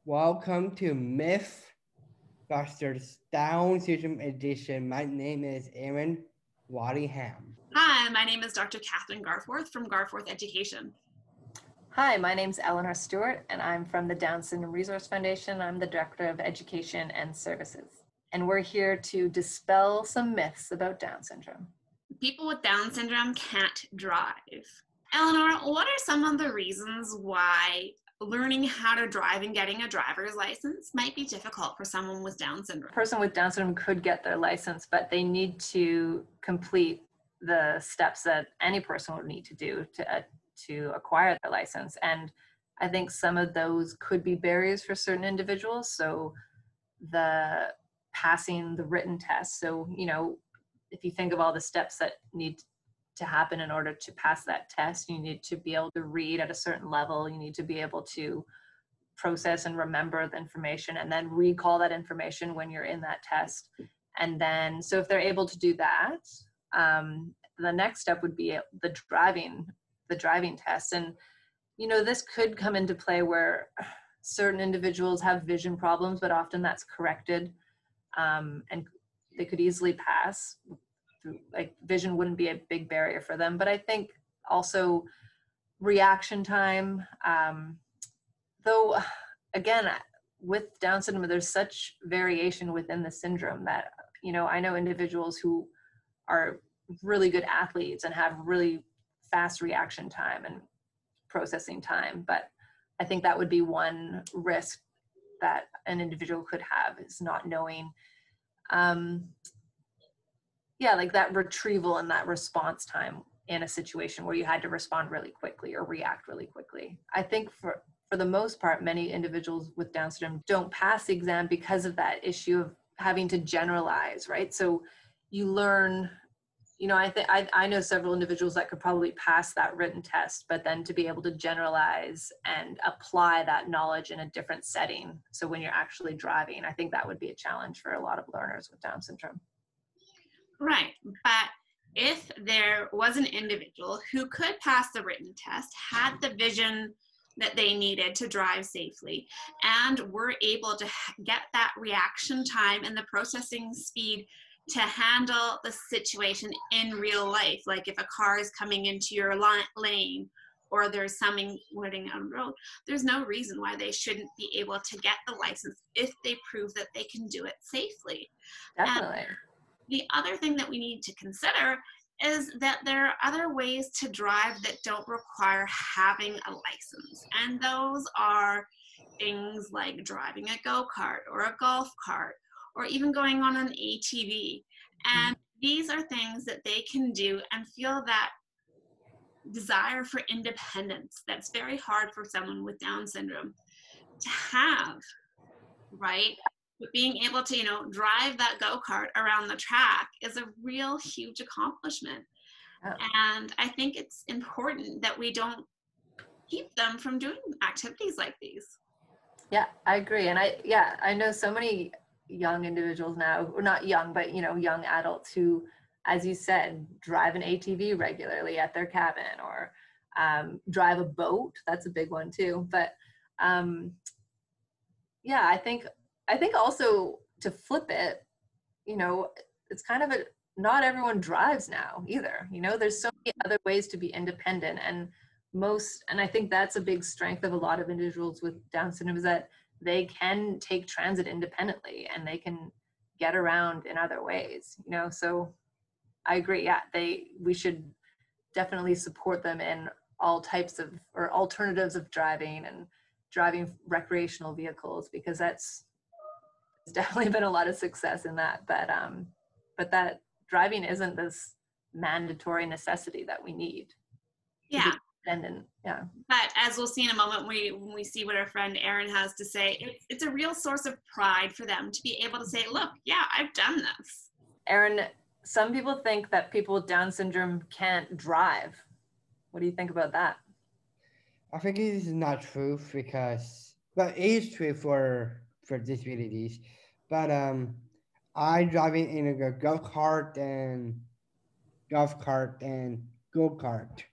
Welcome to Mythbusters Down Syndrome Edition. My name is Aaron Waddingham. Hi, my name is Dr. Kathryn Garforth from Garforth Education. Hi, my name is Eleanor Stewart, and I'm from the Down Syndrome Resource Foundation. I'm the Director of Education and Services. And we're here to dispel some myths about Down syndrome. People with Down syndrome can't drive. Eleanor, what are some of the reasons why learning how to drive and getting a driver's license might be difficult for someone with Down syndrome? A person with Down syndrome could get their license, but they need to complete the steps that any person would need to do to acquire their license. And I think some of those could be barriers for certain individuals. So the passing the written test. So, if you think of all the steps that need to happen in order to pass that test, you need to be able to read at a certain level. You need to be able to process and remember the information and then recall that information when you're in that test. And then, so if they're able to do that, the next step would be the driving test. And, this could come into play where certain individuals have vision problems, but often that's corrected, and they could easily pass. Like vision wouldn't be a big barrier for them. But I think also reaction time, though, again, with Down syndrome, there's such variation within the syndrome that, I know individuals who are really good athletes and have really fast reaction time and processing time. But I think that would be one risk that an individual could have, is not knowing, like that retrieval and that response time in a situation where you had to respond really quickly or react really quickly. I think for the most part, many individuals with Down syndrome don't pass the exam because of that issue of having to generalize, right? So you learn, I know several individuals that could probably pass that written test, but then to be able to generalize and apply that knowledge in a different setting. So when you're actually driving, I think that would be a challenge for a lot of learners with Down syndrome. Right, but if there was an individual who could pass the written test, had the vision that they needed to drive safely, and were able to get that reaction time and the processing speed to handle the situation in real life, like if a car is coming into your lane or there's something waiting on the road, there's no reason why they shouldn't be able to get the license if they prove that they can do it safely. Definitely. And the other thing that we need to consider is that there are other ways to drive that don't require having a license. And those are things like driving a go-kart or a golf cart, or even going on an ATV. And these are things that they can do and feel that desire for independence that's very hard for someone with Down syndrome to have, right? But being able to, drive that go-kart around the track is a real huge accomplishment. Yeah. And I think it's important that we don't keep them from doing activities like these. Yeah, I agree. And I know so many young individuals now, or not young, but, young adults who, as you said, drive an ATV regularly at their cabin, or drive a boat. That's a big one too. But I think also to flip it, it's kind of not everyone drives now either. There's so many other ways to be independent, and I think that's a big strength of a lot of individuals with Down syndrome, is that they can take transit independently and they can get around in other ways, so I agree. Yeah, we should definitely support them in all types of, or alternatives of driving, and driving recreational vehicles, because there's definitely been a lot of success in that, but that driving isn't this mandatory necessity that we need. Yeah. Yeah. But as we'll see in a moment, when we see what our friend Aaron has to say, it's a real source of pride for them to be able to say, look, yeah, I've done this. Aaron, some people think that people with Down syndrome can't drive. What do you think about that? I think it is not true, because, well, it is true for disabilities, but I driving in a golf cart and go-kart,